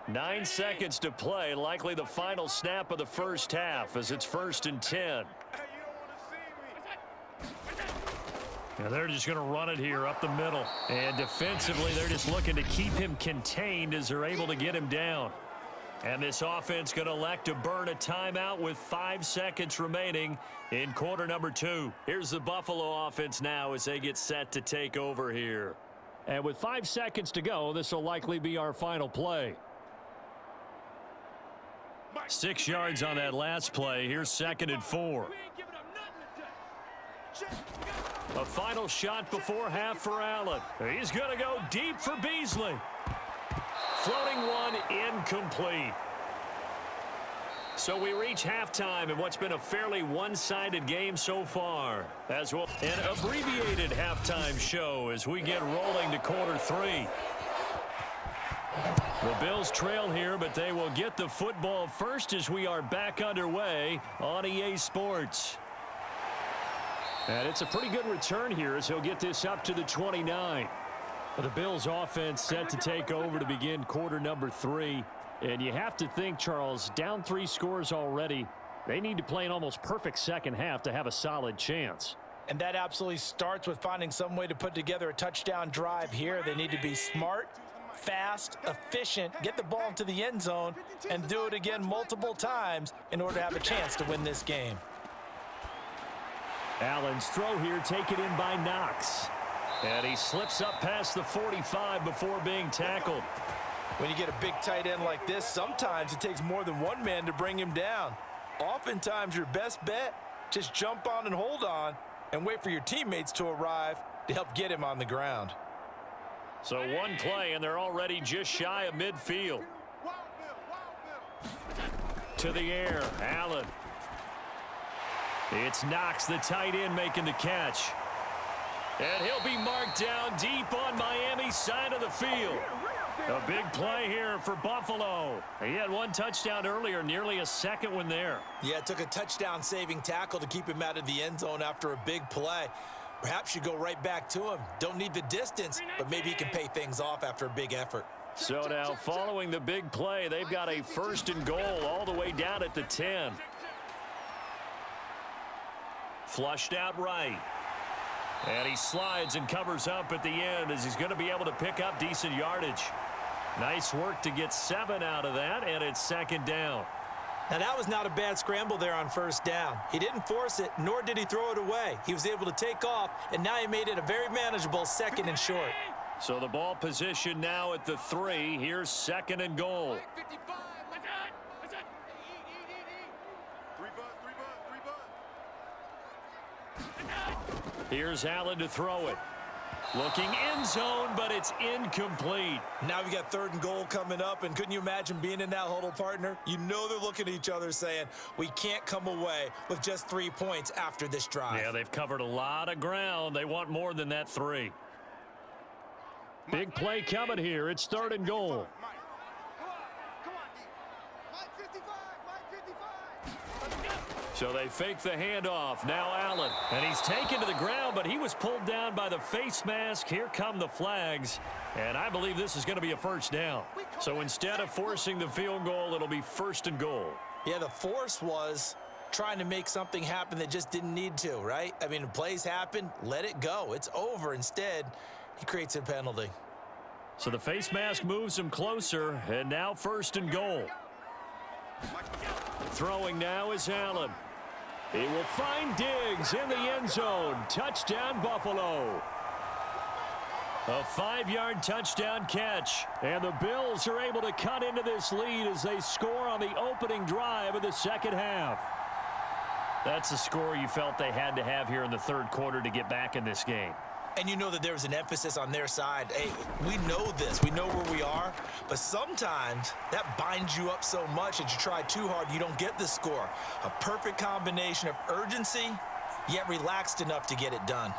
Speaker 1: Nine seconds to play, likely the final snap of the first half as it's 1st and 10. And they're just going to run it here up the middle. And defensively, they're just looking to keep him contained as they're able to get him down. And this offense going to elect to burn a timeout with 5 seconds remaining in quarter number 2. Here's the Buffalo offense now as they get set to take over here. And with 5 seconds to go, this will likely be our final play. 6 yards on that last play. Here's 2nd and 4. A final shot before half for Allen. He's going to go deep for Beasley. Floating one, incomplete. So we reach halftime in what's been a fairly one-sided game so far. As well, an abbreviated halftime show as we get rolling to quarter 3. The Bills trail here, but they will get the football first as we are back underway on EA Sports. And it's a pretty good return here as he'll get this up to the 29. The Bills offense set to take over to begin quarter number 3. And you have to think, Charles, down 3 scores already. They need to play an almost perfect second half to have a solid chance.
Speaker 2: And that absolutely starts with finding some way to put together a touchdown drive here. They need to be smart, fast, efficient, get the ball into the end zone, and do it again multiple times in order to have a chance to win this game.
Speaker 1: Allen's throw here taken in by Knox. And he slips up past the 45 before being tackled.
Speaker 2: When you get a big tight end like this, sometimes it takes more than one man to bring him down. Oftentimes, your best bet, just jump on and hold on and wait for your teammates to arrive to help get him on the ground.
Speaker 1: So one play, and they're already just shy of midfield. To the air, Allen. It's Knox, the tight end, making the catch. And he'll be marked down deep on Miami's side of the field. A big play here for Buffalo. He had one touchdown earlier, nearly a second one there.
Speaker 2: Yeah, it took a touchdown-saving tackle to keep him out of the end zone after a big play. Perhaps you go right back to him. Don't need the distance, but maybe he can pay things off after a big effort.
Speaker 1: So now, following the big play, they've got a 1st and goal all the way down at the 10. Flushed out right. And he slides and covers up at the end as he's going to be able to pick up decent yardage. Nice work to get 7 out of that, and it's 2nd down.
Speaker 2: Now, that was not a bad scramble there on 1st down. He didn't force it, nor did he throw it away. He was able to take off, and now he made it a very manageable 2nd and short.
Speaker 1: So the ball position now at the 3. Here's 2nd and goal. Here's Allen to throw it. Looking end zone, but it's incomplete.
Speaker 2: Now we got 3rd and goal coming up, and couldn't you imagine being in that huddle, partner? You know they're looking at each other saying, we can't come away with just 3 points after this drive.
Speaker 1: Yeah, they've covered a lot of ground. They want more than that 3. Big play coming here. It's 3rd and goal. So they fake the handoff. Now Allen. And he's taken to the ground, but he was pulled down by the face mask. Here come the flags. And I believe this is going to be a 1st down. So instead of forcing the field goal, it'll be 1st and goal.
Speaker 2: Yeah, the force was trying to make something happen that just didn't need to, right? I mean, plays happen, let it go. It's over. Instead, he creates a penalty.
Speaker 1: So the face mask moves him closer, and now 1st and goal. Throwing now is Allen. He will find Diggs in the end zone. Touchdown, Buffalo. A 5-yard touchdown catch. And the Bills are able to cut into this lead as they score on the opening drive of the second half. That's a score you felt they had to have here in the third quarter to get back in this game.
Speaker 2: And you know that there was an emphasis on their side. Hey, we know this. We know where we are. But sometimes that binds you up so much that you try too hard, you don't get the score. A perfect combination of urgency, yet relaxed enough to get it done.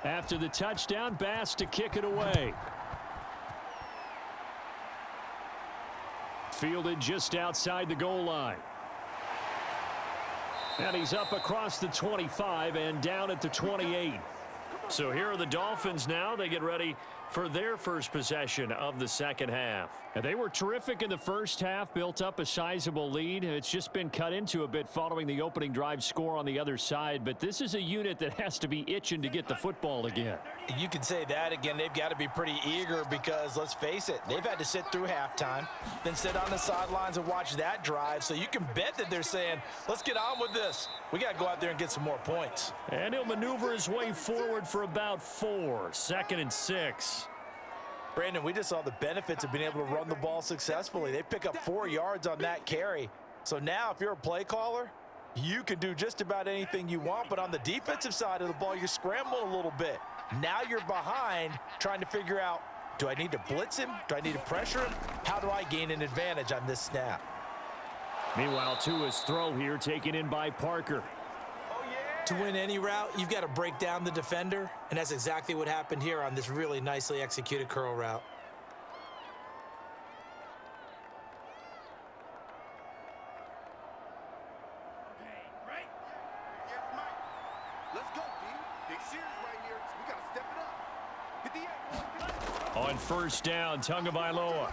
Speaker 1: After the touchdown, Bass to kick it away. Fielded just outside the goal line. And he's up across the 25 and down at the 28. So here are the Dolphins now. They get ready for their first possession of the second half. And they were terrific in the first half, built up a sizable lead. It's just been cut into a bit following the opening drive score on the other side. But this is a unit that has to be itching to get the football again.
Speaker 2: You can say that again. They've got to be pretty eager because, let's face it, they've had to sit through halftime, then sit on the sidelines and watch that drive. So you can bet that they're saying, let's get on with this. We got to go out there and get some more points.
Speaker 1: And he'll maneuver his way forward for about 4. 2nd and 6.
Speaker 2: Brandon, we just saw the benefits of being able to run the ball successfully. They pick up 4 yards on that carry. So now if you're a play caller, you can do just about anything you want. But on the defensive side of the ball, you're scrambling a little bit. Now you're behind trying to figure out, do I need to blitz him? Do I need to pressure him? How do I gain an advantage on this snap?
Speaker 1: Meanwhile, Tua's throw here taken in by Parker.
Speaker 2: To win any route, you've got to break down the defender, and that's exactly what happened here on this really nicely executed curl route.
Speaker 3: Yes, Mike. Let's go, D. Big series right here. We got to step it up. Get the
Speaker 1: On first down, Tagovailoa.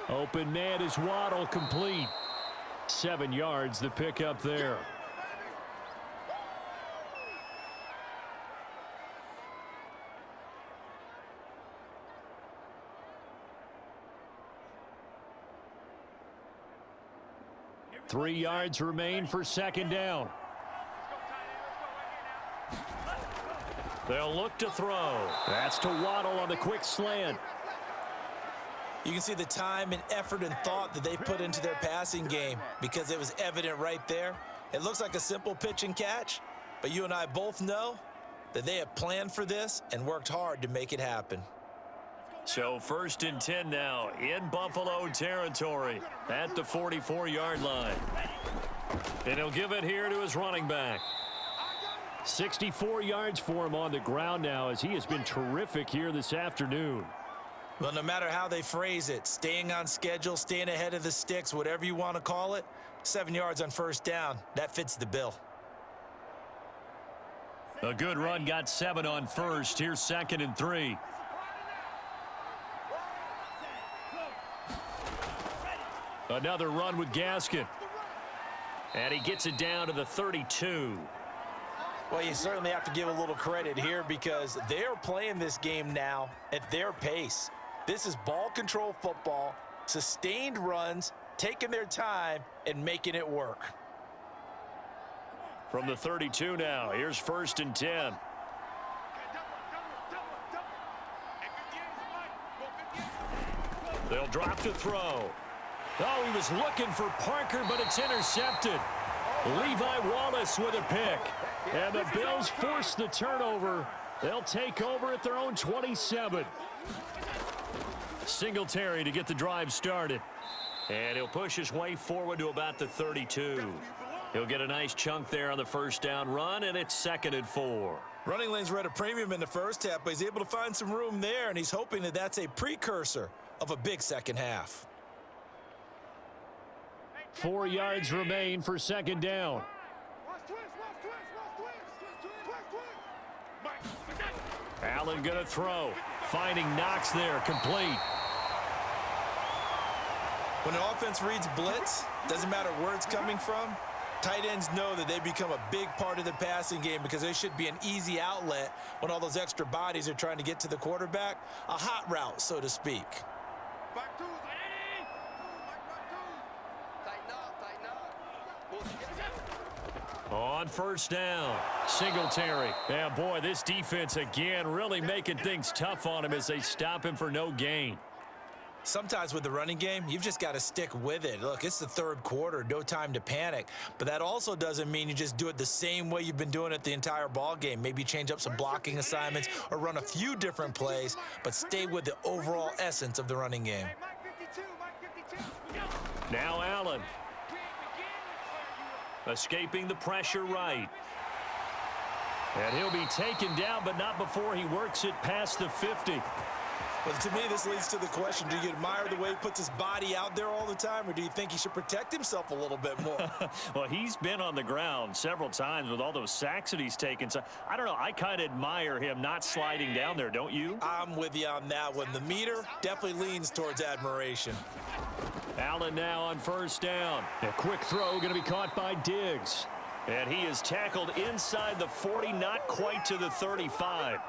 Speaker 1: Open man is Waddle, complete. 7 yards, the pickup there. Three yards remain for second down. They'll look to throw. That's to Waddle on the quick slant.
Speaker 2: You can see the time and effort and thought that they've put into their passing game because it was evident right there. It looks like a simple pitch and catch, but you and I both know that they have planned for this and worked hard to make it happen.
Speaker 1: So 1st and 10 now in Buffalo territory at the 44-yard line. And he'll give it here to his running back. 64 yards for him on the ground now as he has been terrific here this afternoon.
Speaker 2: Well, no matter how they phrase it, staying on schedule, staying ahead of the sticks, whatever you want to call it, 7 yards on first down, that fits the bill.
Speaker 1: A good run, got 7 on first. Here's 2nd and 3. Another run with Gaskin. And he gets it down to the 32.
Speaker 2: Well, you certainly have to give a little credit here because they're playing this game now at their pace. This is ball control football, sustained runs, taking their time and making it work.
Speaker 1: From the 32 now, here's 1st and 10. They'll drop to throw. Oh, he was looking for Parker, but it's intercepted. Levi Wallace with a pick. And the Bills force the turnover. They'll take over at their own 27. Singletary to get the drive started. And he'll push his way forward to about the 32. He'll get a nice chunk there on the first down run, and it's 2nd and 4.
Speaker 2: Running lanes were at a premium in the first half, but he's able to find some room there, and he's hoping that that's a precursor of a big second half.
Speaker 1: 4 yards remain for 2nd down. Allen going to throw. Finding Knox there, complete.
Speaker 2: When an offense reads blitz, doesn't matter where it's coming from, tight ends know that they become a big part of the passing game because they should be an easy outlet when all those extra bodies are trying to get to the quarterback. A hot route, so to speak.
Speaker 1: On first down, Singletary. Yeah, boy, this defense again really making things tough on him as they stop him for no gain.
Speaker 2: Sometimes with the running game, you've just got to stick with it. Look, it's the 3rd quarter, no time to panic. But that also doesn't mean you just do it the same way you've been doing it the entire ball game. Maybe change up some blocking assignments or run a few different plays, but stay with the overall essence of the running game.
Speaker 1: Now Allen. Escaping the pressure right. And he'll be taken down, but not before he works it past the 50.
Speaker 2: Well, to me, this leads to the question, do you admire the way he puts his body out there all the time, or do you think he should protect himself a little bit more?
Speaker 1: Well, he's been on the ground several times with all those sacks that he's taken. So, I don't know, I kind of admire him not sliding down there, don't you?
Speaker 2: I'm with you on that one. The meter definitely leans towards admiration.
Speaker 1: Allen now on first down. A quick throw going to be caught by Diggs. And he is tackled inside the 40, not quite to the 35.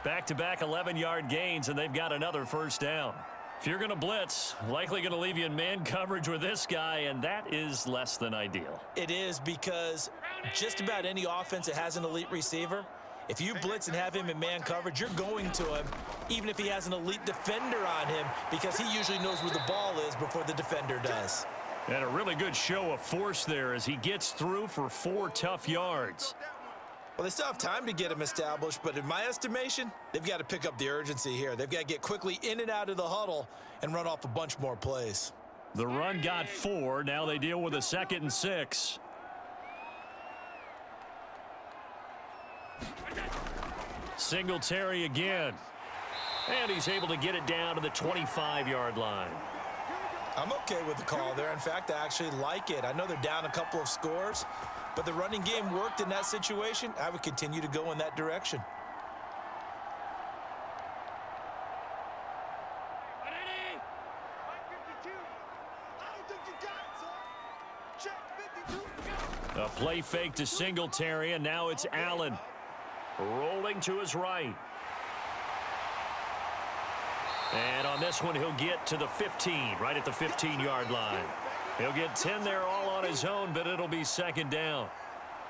Speaker 1: Back-to-back 11-yard gains, and they've got another first down. If you're going to blitz, likely going to leave you in man coverage with this guy, and that is less than ideal.
Speaker 2: It is, because just about any offense that has an elite receiver, if you blitz and have him in man coverage, you're going to him, even if he has an elite defender on him, because he usually knows where the ball is before the defender does.
Speaker 1: And a really good show of force there as he gets through for 4 tough yards.
Speaker 2: Well, they still have time to get him established, but in my estimation, they've got to pick up the urgency here. They've got to get quickly in and out of the huddle and run off a bunch more plays.
Speaker 1: The run got 4. Now they deal with a 2nd and 6. Singletary again. And he's able to get it down to the 25-yard line.
Speaker 2: I'm okay with the call there. In fact, I actually like it. I know they're down a couple of scores, but the running game worked in that situation. I would continue to go in that direction.
Speaker 1: A play fake to Singletary, and now it's Allen. Rolling to his right. And on this one, he'll get to the 15, right at the 15-yard line. He'll get 10 there all on his own, but it'll be 2nd down.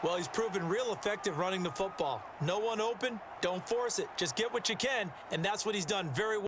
Speaker 2: Well, he's proven real effective running the football. No one open, don't force it. Just get what you can, and that's what he's done very well.